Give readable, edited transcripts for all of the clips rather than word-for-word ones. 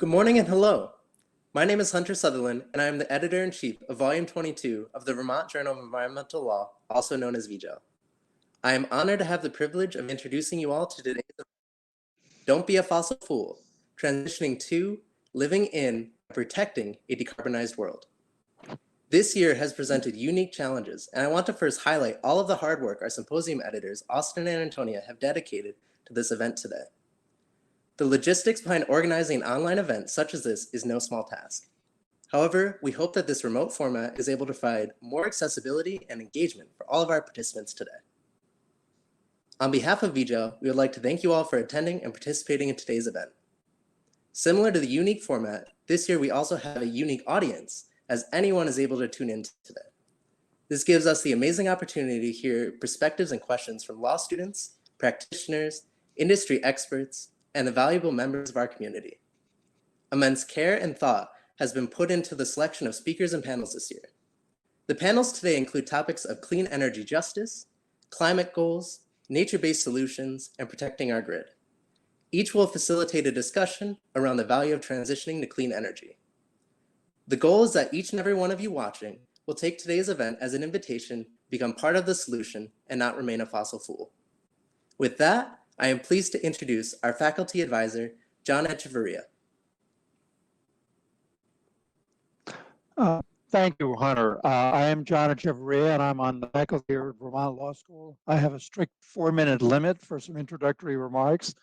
Good morning and hello. My name is Hunter Sutherland, and I am the editor-in-chief of Volume 22 of the Vermont Journal of Environmental Law, also known as VJEL. I am honored to have the privilege of introducing you all to today's event. Don't be a fossil fool, transitioning to, living in, and protecting a decarbonized world. This year has presented unique challenges, and I want to first highlight all of the hard work our symposium editors, Austin and Antonia, have dedicated to this event today. The logistics behind organizing an online event such as this is no small task. However, we hope that this remote format is able to provide more accessibility and engagement for all of our participants today. On behalf of VJEL, we would like to thank you all for attending and participating in today's event. Similar to the unique format, this year we also have a unique audience, as anyone is able to tune in today. This gives us the amazing opportunity to hear perspectives and questions from law students, practitioners, industry experts, and the valuable members of our community. Immense care and thought has been put into the selection of speakers and panels this year. The panels today include topics of clean energy justice, climate goals, nature-based solutions, and protecting our grid. Each will facilitate a discussion around the value of transitioning to clean energy. The goal is that each and every one of you watching will take today's event as an invitation to become part of the solution and not remain a fossil fool. With that, I am pleased to introduce our faculty advisor, John Echeveria. Thank you, Hunter. I am John Chavarria, and I'm on the faculty here at Vermont Law School. I have a strict 4-minute limit for some introductory remarks.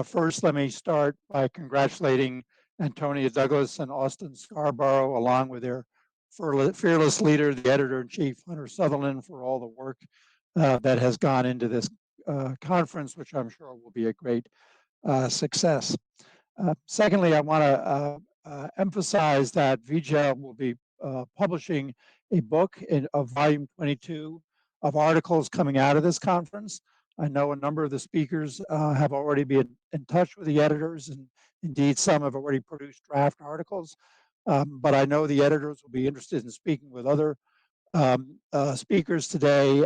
First, let me start by congratulating Andrea Douglas and Austin Scarborough, along with their fearless leader, the editor-in-chief, Hunter Sutherland, for all the work that has gone into this conference, which I'm sure will be a great success. Secondly, I want to emphasize that VJEL will be publishing a book of volume 22 of articles coming out of this conference. I know a number of the speakers have already been in touch with the editors, and indeed some have already produced draft articles. But I know the editors will be interested in speaking with other speakers today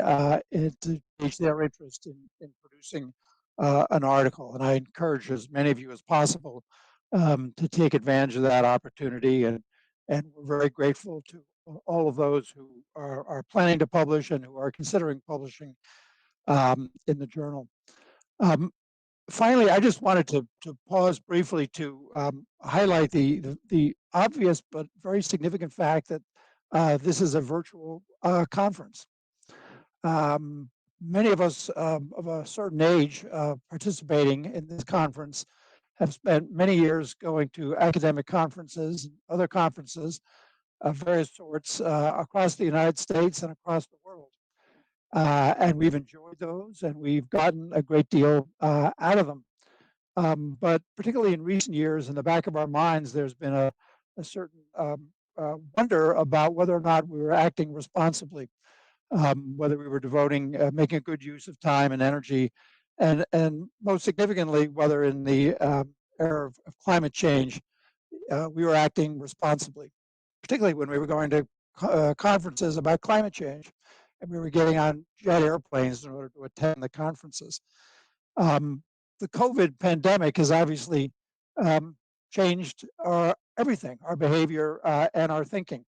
to gauge their interest in producing an article. And I encourage as many of you as possible to take advantage of that opportunity. And we're very grateful to all of those who are planning to publish and who are considering publishing in the journal. Finally, I just wanted to pause briefly to highlight the obvious but very significant fact that this is a virtual conference. Many of us of a certain age participating in this conference have spent many years going to academic conferences and other conferences of various sorts across the United States and across the world. And we've enjoyed those, and we've gotten a great deal out of them. But particularly in recent years, in the back of our minds, there's been a certain wonder about whether or not we were acting responsibly, whether we were making a good use of time and energy, and most significantly, whether in the era of climate change, we were acting responsibly, particularly when we were going to conferences about climate change, and we were getting on jet airplanes in order to attend the conferences. The COVID pandemic has obviously changed everything, our behavior and our thinking.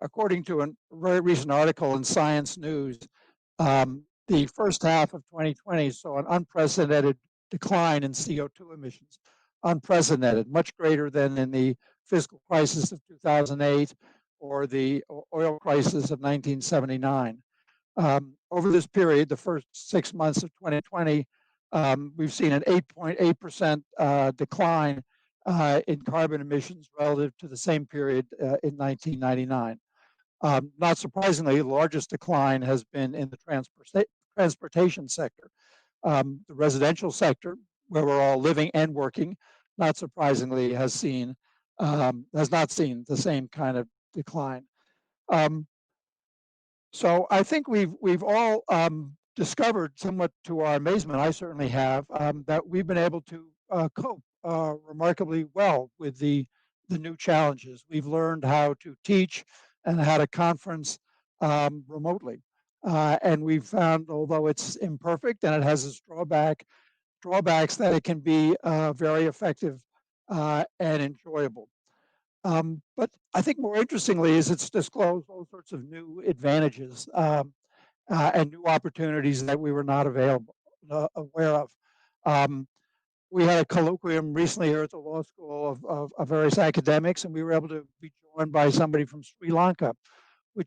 According to a very recent article in Science News, the first half of 2020 saw an unprecedented decline in CO2 emissions, unprecedented, much greater than in the fiscal crisis of 2008 or the oil crisis of 1979. Over this period, the first 6 months of 2020, we've seen an 8.8% decline in carbon emissions relative to the same period in 1999. Not surprisingly, the largest decline has been in the transportation sector. The residential sector, where we're all living and working, not surprisingly, has not seen the same kind of decline. So I think we've all discovered, somewhat to our amazement, I certainly have, that we've been able to cope remarkably well with the new challenges. We've learned how to teach and how to conference remotely. And we've found, although it's imperfect and it has its drawbacks, that it can be very effective and enjoyable. But I think more interestingly is it's disclosed all sorts of new advantages and new opportunities that we were not aware of. Um, we had a colloquium recently here at the law school of various academics, and we were able to be joined by somebody from Sri Lanka, who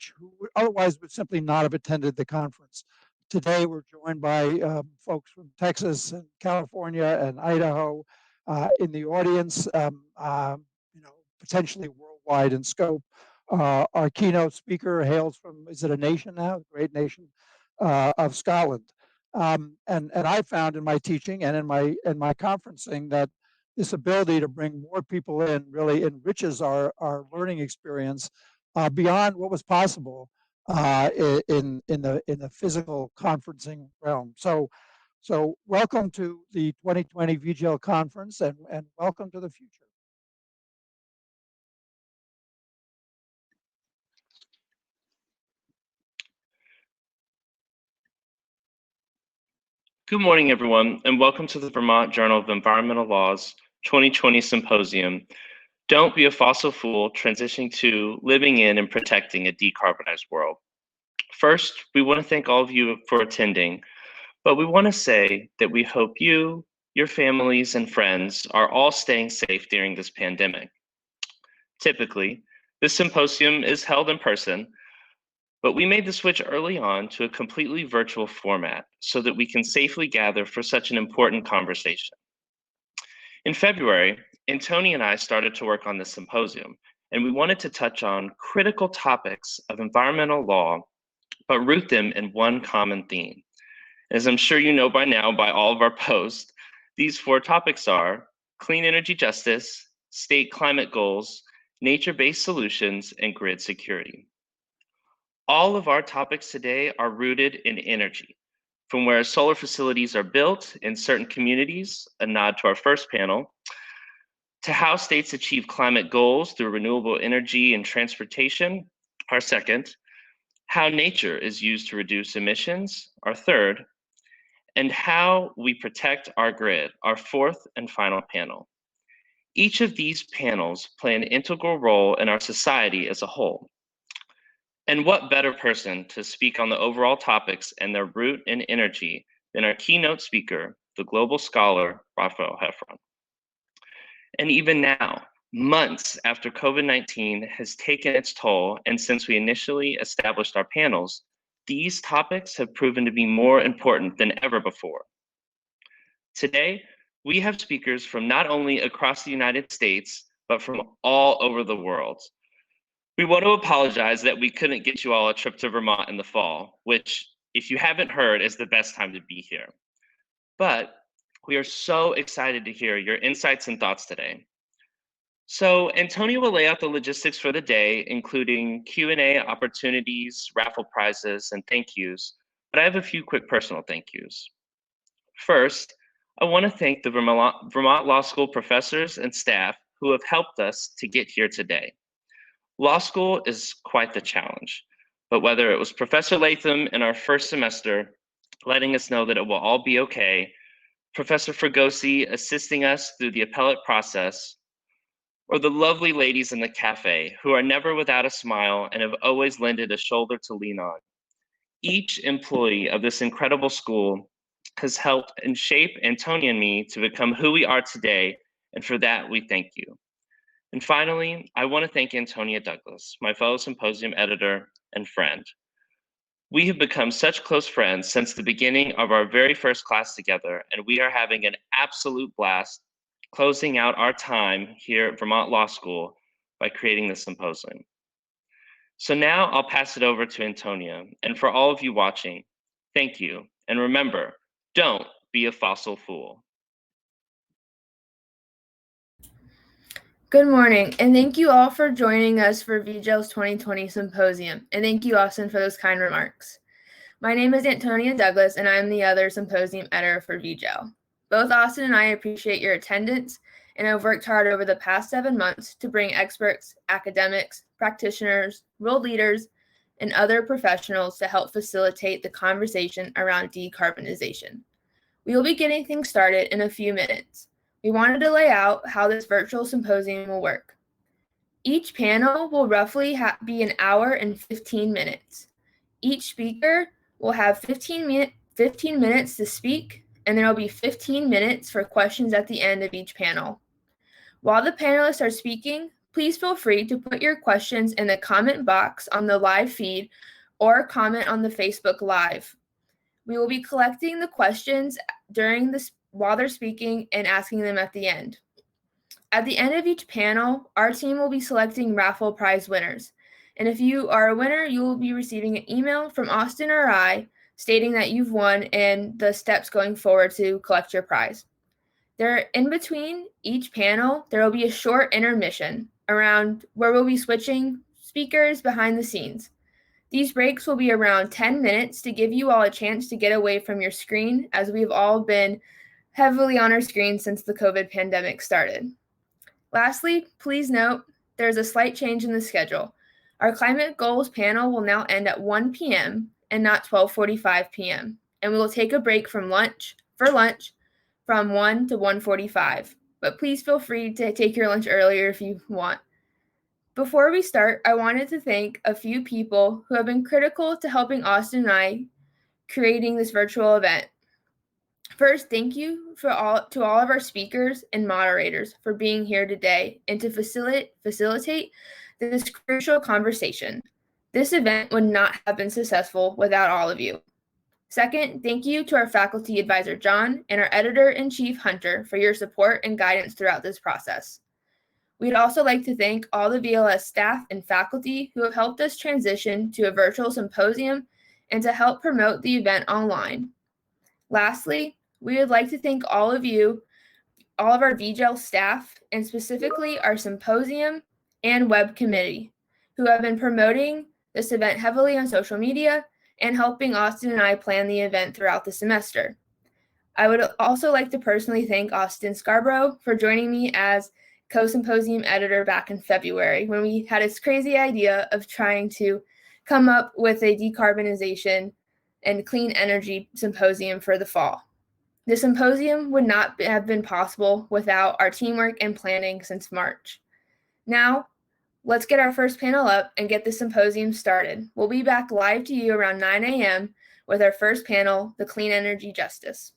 otherwise would simply not have attended the conference. Today, we're joined by folks from Texas and California and Idaho in the audience, potentially worldwide in scope. Our keynote speaker hails from, is it a nation now? The great nation of Scotland. And I found in my teaching and in my conferencing that this ability to bring more people in really enriches our learning experience beyond what was possible in the physical conferencing realm. So welcome to the 2020 VJEL conference and welcome to the future. Good morning, everyone, and welcome to the Vermont Journal of Environmental Law's 2020 Symposium, Don't Be a Fossil Fool, Transitioning to Living in and Protecting a Decarbonized World. First, we want to thank all of you for attending, but we want to say that we hope you, your families, and friends are all staying safe during this pandemic. Typically, this symposium is held in person, but we made the switch early on to a completely virtual format so that we can safely gather for such an important conversation. In February, Antonia and I started to work on this symposium, and we wanted to touch on critical topics of environmental law, but root them in one common theme. As I'm sure you know by now by all of our posts, these 4 topics are clean energy justice, state climate goals, nature-based solutions, and grid security. All of our topics today are rooted in energy, from where solar facilities are built in certain communities, a nod to our first panel, to how states achieve climate goals through renewable energy and transportation, our second, how nature is used to reduce emissions, our third, and how we protect our grid, our fourth and final panel. Each of these panels play an integral role in our society as a whole. And what better person to speak on the overall topics and their root in energy than our keynote speaker, the global scholar, Raphael Heffron. And even now, months after COVID-19 has taken its toll, and since we initially established our panels, these topics have proven to be more important than ever before. Today, we have speakers from not only across the United States, but from all over the world. We want to apologize that we couldn't get you all a trip to Vermont in the fall, which, if you haven't heard, is the best time to be here. But we are so excited to hear your insights and thoughts today. So Antonia will lay out the logistics for the day, including Q&A opportunities, raffle prizes, and thank yous, but I have a few quick personal thank yous. First, I want to thank the Vermont Law School professors and staff who have helped us to get here today. Law school is quite the challenge, but whether it was Professor Latham in our first semester letting us know that it will all be okay, Professor Fregosi assisting us through the appellate process, or the lovely ladies in the cafe who are never without a smile and have always lended a shoulder to lean on. Each employee of this incredible school has helped and shape Antonia and me to become who we are today, and for that we thank you. And finally, I want to thank Andrea Douglas, my fellow symposium editor and friend. We have become such close friends since the beginning of our very first class together, and we are having an absolute blast closing out our time here at Vermont Law School by creating this symposium. So now I'll pass it over to Antonia, and for all of you watching, thank you, and remember, don't be a fossil fool. Good morning, and thank you all for joining us for VJEL's 2020 Symposium, and thank you, Austin, for those kind remarks. My name is Antonia Douglas, and I'm the other Symposium editor for VJEL. Both Austin and I appreciate your attendance, and have worked hard over the past 7 months to bring experts, academics, practitioners, world leaders, and other professionals to help facilitate the conversation around decarbonization. We will be getting things started in a few minutes. we wanted to lay out how this virtual symposium will work. Each panel will roughly be an hour and 15 minutes. Each speaker will have 15 minutes to speak, and there will be 15 minutes for questions at the end of each panel. While the panelists are speaking, please feel free to put your questions in the comment box on the live feed or comment on the Facebook Live. We will be collecting the questions while they're speaking and asking them at the end. At the end of each panel, our team will be selecting raffle prize winners. And if you are a winner, you will be receiving an email from Austin or I stating that you've won and the steps going forward to collect your prize. In between each panel, there will be a short intermission around where we'll be switching speakers behind the scenes. These breaks will be around 10 minutes to give you all a chance to get away from your screen, as we've all been heavily on our screens since the COVID pandemic started. Lastly, please note there's a slight change in the schedule. Our climate goals panel will now end at 1 p.m. and not 12:45 p.m. And we will take a break for lunch from 1 to 1:45. But please feel free to take your lunch earlier if you want. Before we start, I wanted to thank a few people who have been critical to helping Austin and I creating this virtual event. First, thank you to all of our speakers and moderators for being here today and to facilitate this crucial conversation. This event would not have been successful without all of you. Second, thank you to our faculty advisor, John, and our editor-in-chief, Hunter, for your support and guidance throughout this process. We'd also like to thank all the VLS staff and faculty who have helped us transition to a virtual symposium and to help promote the event online. Lastly, we would like to thank all of our VJEL staff, and specifically our symposium and web committee, who have been promoting this event heavily on social media and helping Austin and I plan the event throughout the semester. I would also like to personally thank Austin Scarborough for joining me as co-symposium editor back in February, when we had this crazy idea of trying to come up with a decarbonization and clean energy symposium for the fall. The symposium would not have been possible without our teamwork and planning since March. Now, let's get our first panel up and get the symposium started. We'll be back live to you around 9 a.m. with our first panel, The Clean Energy Justice.